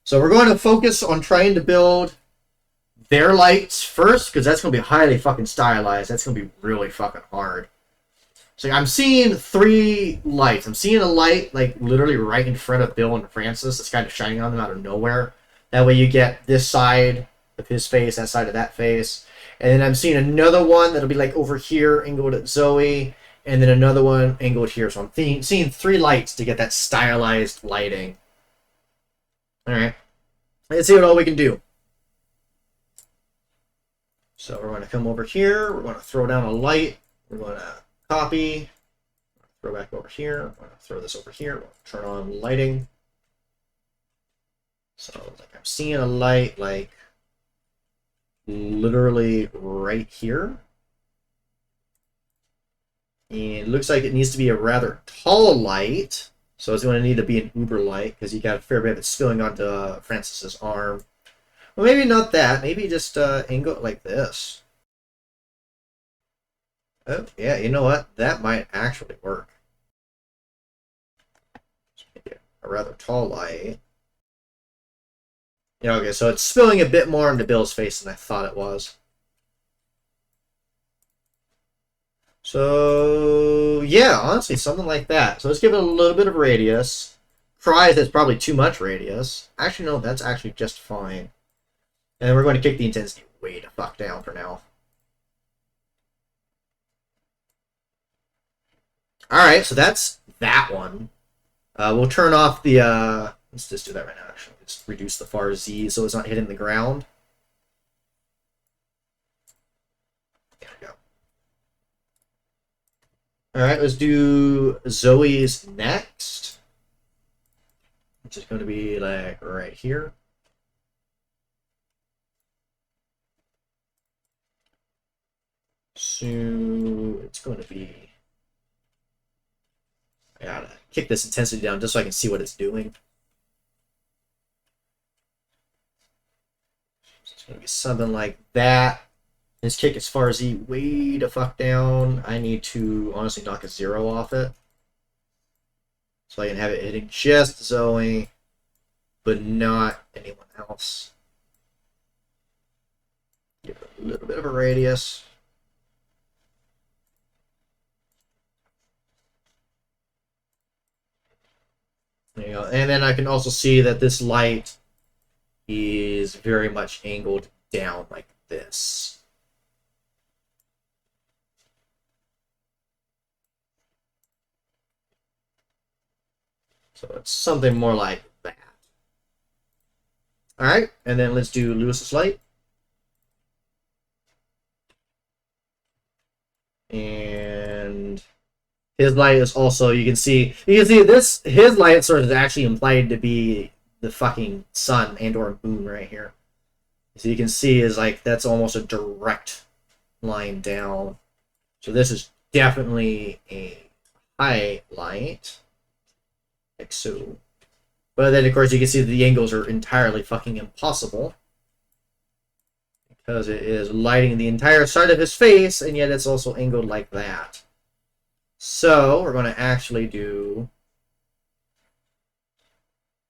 So we're going to focus on trying to build their lights first, because that's going to be highly fucking stylized. That's going to be really fucking hard. So I'm seeing 3 lights. I'm seeing a light, like, literally right in front of Bill and Francis. It's kind of shining on them out of nowhere. That way you get this side of his face, that side of that face. And then I'm seeing another one that'll be, like, over here, angled at Zoey. And then another one angled here. So I'm seeing 3 lights to get that stylized lighting. Alright. Let's see what all we can do. So we're going to come over here. We're going to throw down a light. We're going to copy, throw back over here, I'm going to throw this over here, turn on lighting. So like I'm seeing a light like literally right here. And it looks like it needs to be a rather tall light. So it's going to need to be an uber light because you got a fair bit of it spilling onto Francis's arm. Well, maybe not that. Maybe just angle it like this. Oh, yeah, you know what? That might actually work. Maybe a rather tall light. Yeah, okay, so it's spilling a bit more into Bill's face than I thought it was. So, yeah, honestly, something like that. So let's give it a little bit of radius. Try that's probably too much radius. Actually, no, that's actually just fine. And we're going to kick the intensity way the fuck down for now. Alright, so that's that one. We'll turn off the, let's just do that right now, actually. Just reduce the far Z so it's not hitting the ground. There we go. Alright, let's do Zoe's next. Which is going to be, like, right here. So, it's going to be... I gotta kick this intensity down just so I can see what it's doing. So it's gonna be something like that. Let's kick as far as way the fuck down. I need to honestly knock a 0 off it. So I can have it hitting just Zoey, but not anyone else. Give it a little bit of a radius. There you go. And then I can also see that this light is very much angled down like this. So it's something more like that. Alright, and then let's do Lewis's light. And his light is also, you can see this, his light sort of is actually implied to be the fucking sun and or moon right here. So you can see is like, that's almost a direct line down. So this is definitely a high light. Like so. But then of course you can see that the angles are entirely fucking impossible. Because it is lighting the entire side of his face, and yet it's also angled like that. So, we're going to actually do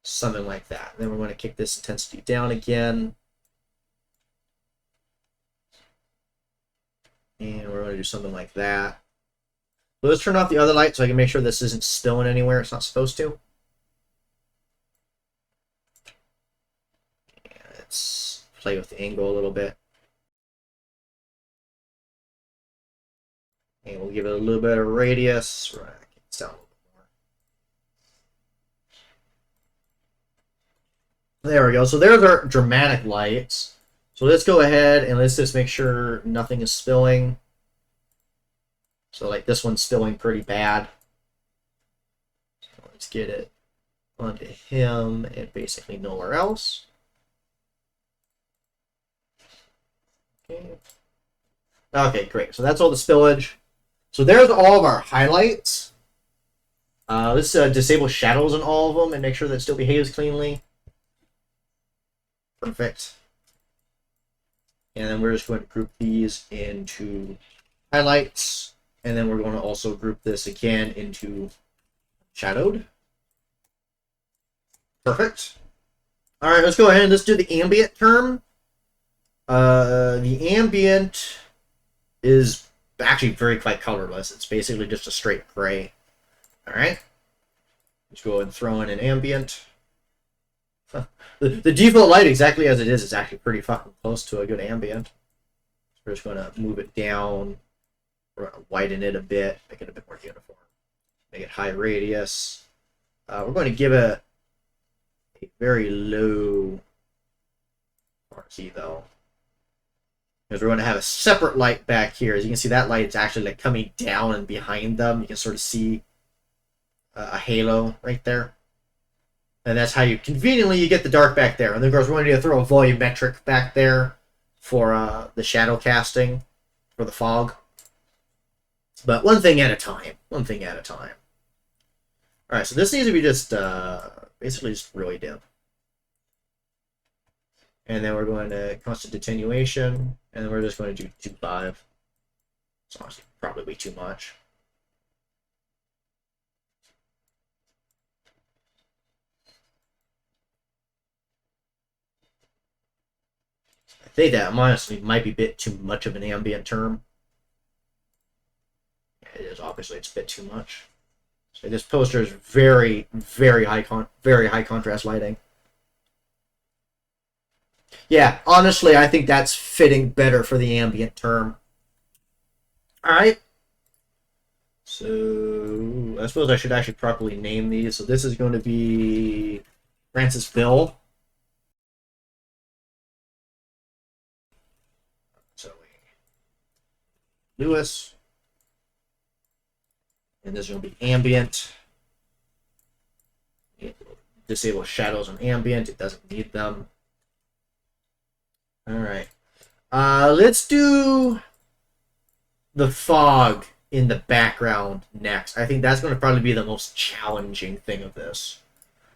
something like that. Then we're going to kick this intensity down again. And we're going to do something like that. So let's turn off the other light so I can make sure this isn't spilling anywhere it's not supposed to. And let's play with the angle a little bit. And we'll give it a little bit of radius. Right, it's down a little bit more. There we go. So there's our dramatic lights. So let's go ahead and let's just make sure nothing is spilling. So like this one's spilling pretty bad. So let's get it onto him and basically nowhere else. Okay. Okay, great. So that's all the spillage. So there's all of our highlights. Let's disable shadows on all of them and make sure that it still behaves cleanly. Perfect. And then we're just going to group these into highlights. And then we're going to also group this again into shadowed. Perfect. All right, let's go ahead and let's do the ambient term. The ambient is actually very quite colorless. It's basically just a straight gray. All right. Let's go ahead and throw in an ambient. The default light, exactly as it is actually pretty fucking close to a good ambient. So we're just going to move it down. We're going to widen it a bit, make it a bit more uniform. Make it high radius. We're going to give it a very low marquee, though. Because we're going to have a separate light back here. As you can see, that light is actually like coming down and behind them. You can sort of see a halo right there. And that's how you conveniently get the dark back there. And then, of course, we're going to throw a volumetric back there for the shadow casting for the fog. But one thing at a time. One thing at a time. All right, so this needs to be just basically just really dim. And then we're going to constant attenuation, and then we're just going to do 2.5. It's honestly probably way too much. I think that honestly might be a bit too much of an ambient term. It is, obviously it's a bit too much. So this poster is very, very high contrast lighting. Yeah, honestly, I think that's fitting better for the ambient term. All right. So I suppose I should actually properly name these. So this is going to be Francis Bill. Zoey. Lewis. And this is going to be ambient. Disable shadows on ambient. It doesn't need them. All right. Let's do the fog in the background next. I think that's going to probably be the most challenging thing of this.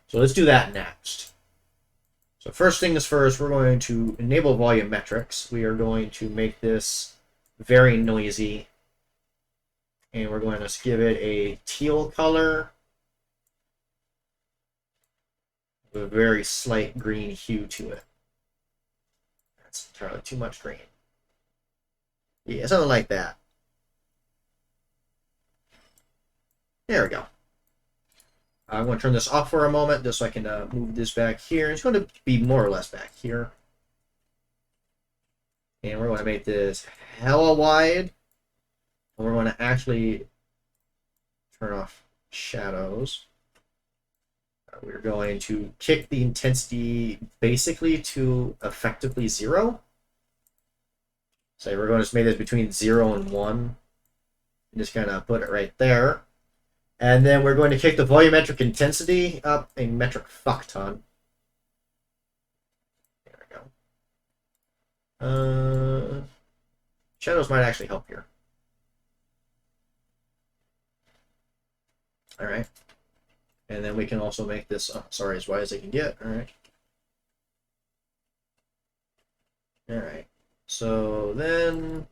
So let's do that next. So first thing is first, we're going to enable volumetrics. We are going to make this very noisy. And we're going to give it a teal color with a very slight green hue to it. That's entirely too much green. Yeah, something like that. There we go. I'm going to turn this off for a moment just so I can move this back here. It's going to be more or less back here. And we're going to make this hella wide. And we're going to actually turn off shadows. We're going to kick the intensity basically to effectively 0. So we're going to just make this between 0 and 1. And just kind of put it right there. And then we're going to kick the volumetric intensity up a metric fuck ton. There we go. Shadows might actually help here. All right. And then we can also make this, sorry, as wide as it can get. All right. All right. So then,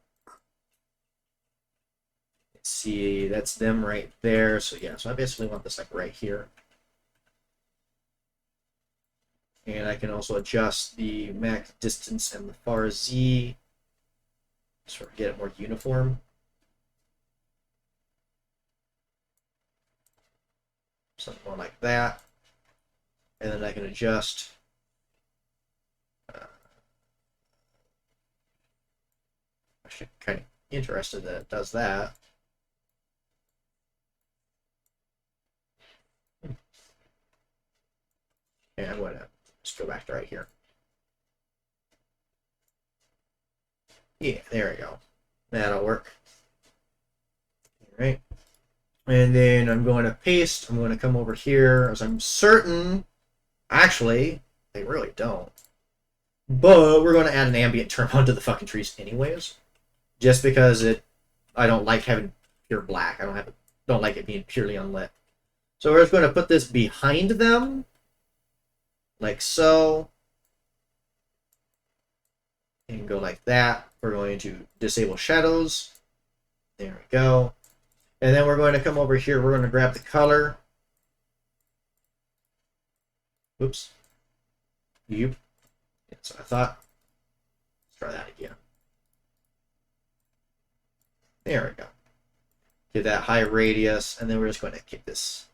let's see, that's them right there. So yeah, so I basically want this like right here. And I can also adjust the max distance and the far Z, sort of get it more uniform. Something more like that. And then I can adjust actually kind of interested that it does that. And I'm going to just go back to right here. Yeah, there we go. That'll work. All right. And then I'm going to paste. I'm going to come over here, as I'm certain, actually, they really don't. But we're going to add an ambient term onto the fucking trees anyways. Just because I don't like having pure black. I don't like it being purely unlit. So we're just going to put this behind them, like so. And go like that. We're going to disable shadows. There we go. And then we're going to come over here. We're going to grab the color. Oops. Yep. That's what I thought. Let's try that again. There we go. Give that high radius, and then we're just going to keep this.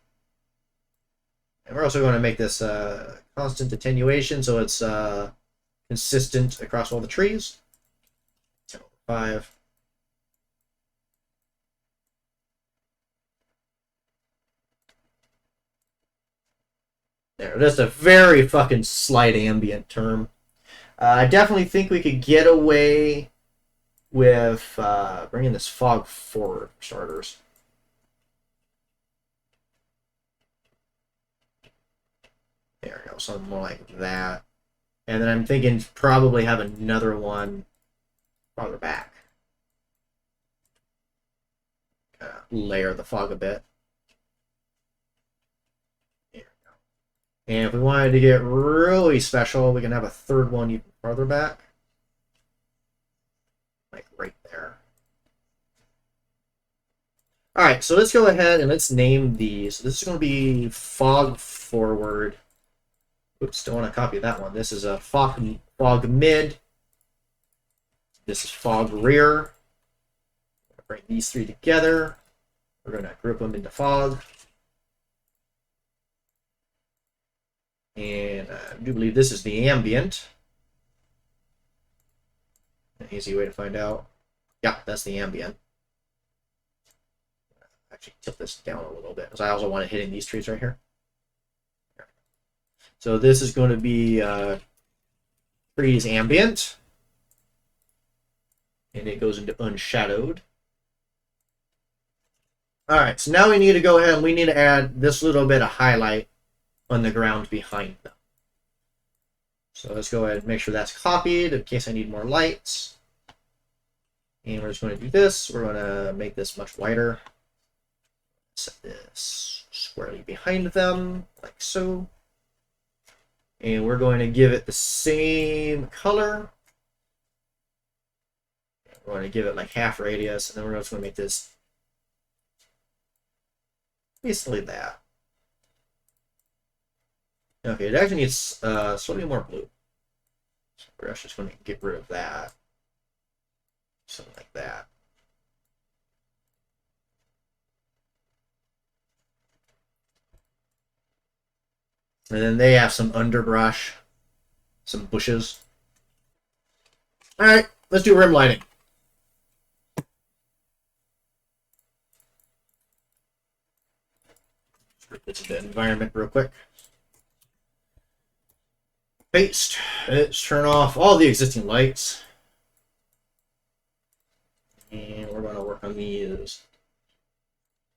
And we're also going to make this constant attenuation so it's consistent across all the trees. 10/5. There, just a very fucking slight ambient term. I definitely think we could get away with bringing this fog forward, for starters. There we go, something more like that. And then I'm thinking probably have another one farther back. Layer the fog a bit. There we go. And if we wanted to get really special, we can have a third one even farther back. Like right there. Alright, so let's go ahead and let's name these. This is going to be fog forward. Oops, don't want to copy that one. This is a fog mid. This is fog rear. Bring these three together. We're going to group them into fog. And I do believe this is the ambient. An easy way to find out. Yeah, that's the ambient. Actually, tilt this down a little bit because I also want it hitting these trees right here. So this is going to be trees ambient. And it goes into unshadowed. Alright, so now we need to go ahead and we need to add this little bit of highlight on the ground behind them. So let's go ahead and make sure that's copied in case I need more lights. And we're just going to do this. We're going to make this much wider. Set this squarely behind them, like so. And we're going to give it the same color. We're going to give it like half radius, and then we're just going to make this basically that. Okay, it actually needs slightly more blue. So we're just going to get rid of that. Something like that. And then they have some underbrush, some bushes. Alright, let's do rim lighting. This is the environment real quick. Paste. Let's turn off all the existing lights. And we're going to work on these.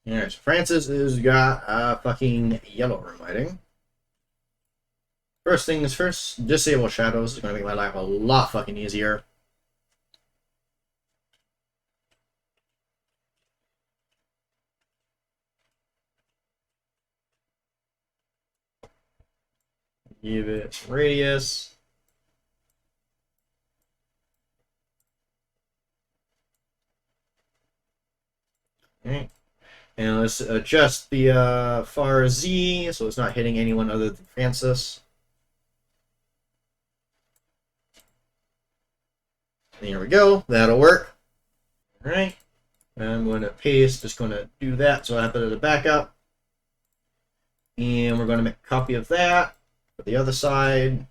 Alright, so Francis has got fucking yellow room lighting. First things first, disable shadows is going to make my life a lot fucking easier. Give it some radius. Okay. And let's adjust the far Z so it's not hitting anyone other than Francis. There we go. That'll work. Alright. I'm going to paste. Just going to do that so I have it as a backup. And we're going to make a copy of that for the other side.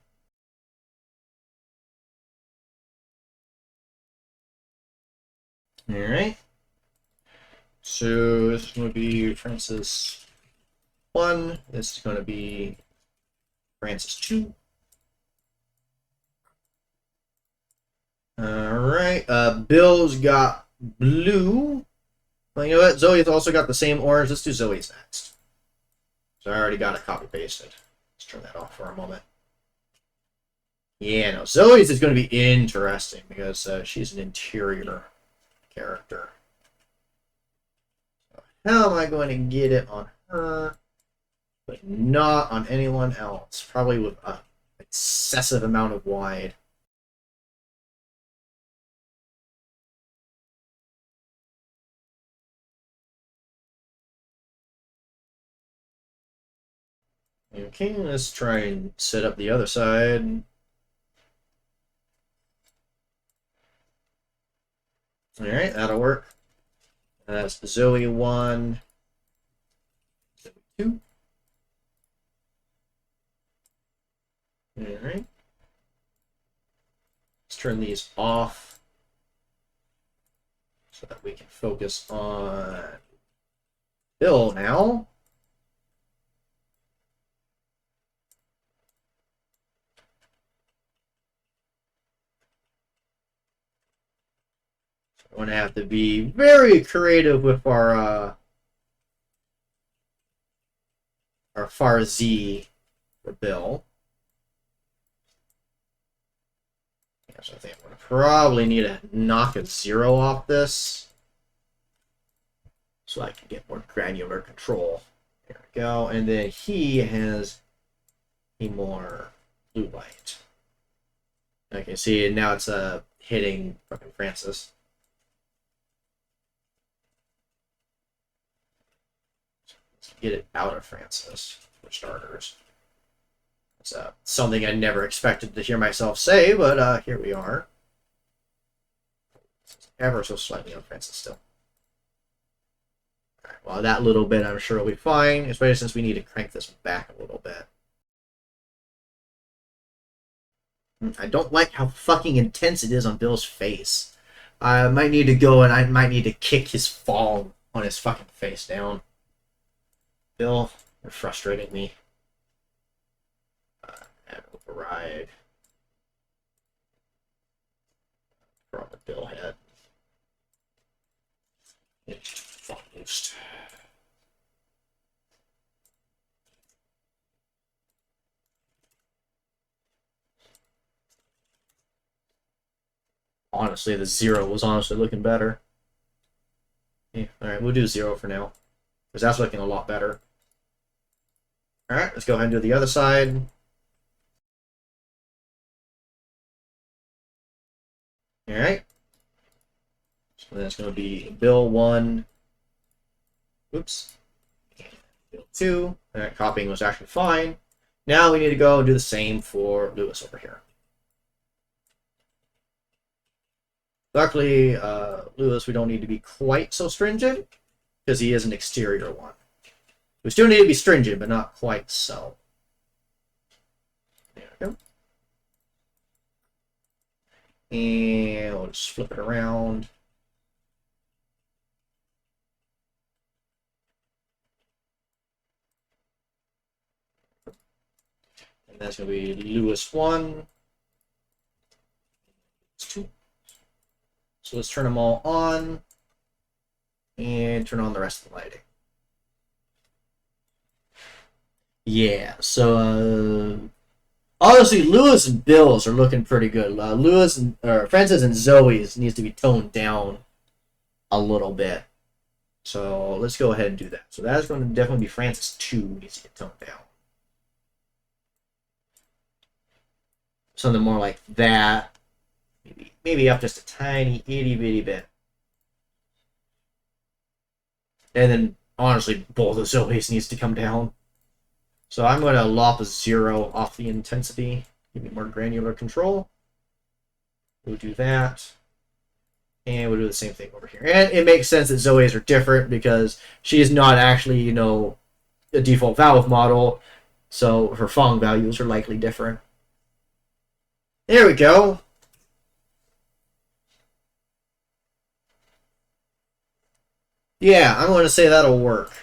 Alright. So this is going to be Francis 1. This is going to be Francis 2. Alright. Bill's got blue. Well, you know what? Zoe's also got the same orange. Let's do Zoe's next. So I already got it copy pasted. Let's turn that off for a moment. Yeah, no. Zoe's is going to be interesting because she's an interior character. So how am I going to get it on her, but not on anyone else? Probably with an excessive amount of wide. Okay, let's try and set up the other side. Alright, that'll work. That's Zoey 1, Zoey 2. Alright. Let's turn these off so that we can focus on Bill now. We're going to have to be very creative with our far Z for Bill. Yeah, so I think I'm going to probably need to knock a 0 off this so I can get more granular control. There we go. And then he has a more blue light. Okay, see, now it's hitting fucking Francis. Get it out of Francis, for starters. It's something I never expected to hear myself say, but here we are. It's ever so slightly on Francis still. Alright, well, that little bit I'm sure will be fine, especially since we need to crank this back a little bit. I don't like how fucking intense it is on Bill's face. I might need to go and I might need to kick his fall on his fucking face down. Bill, you're frustrating me. Add override. From the Bill head. It's fuck boost. Honestly, the 0 was honestly looking better. Yeah, alright, we'll do 0 for now. Because that's looking a lot better. Alright, let's go ahead and do the other side. Alright. So that's going to be Bill 1. Oops. Bill 2. Alright, copying was actually fine. Now we need to go and do the same for Lewis over here. Luckily, Lewis, we don't need to be quite so stringent, because he is an exterior one. We still need to be stringent, but not quite so. There we go. And we'll just flip it around. And that's going to be Lewis 1. 2. So let's turn them all on. And turn on the rest of the lighting. Yeah, so honestly, Lewis and Bill's are looking pretty good. Lewis and Francis and Zoe's needs to be toned down a little bit. So let's go ahead and do that. So that's going to definitely be Francis 2 needs to get toned down. Something more like that. Maybe up just a tiny itty bitty bit. And then honestly, both of Zoe's needs to come down. So I'm going to lop a 0 off the intensity. Give me more granular control. We'll do that. And we'll do the same thing over here. And it makes sense that Zoe's are different because she is not actually, you know, a default valve model. So her Fong values are likely different. There we go. Yeah, I'm going to say that'll work.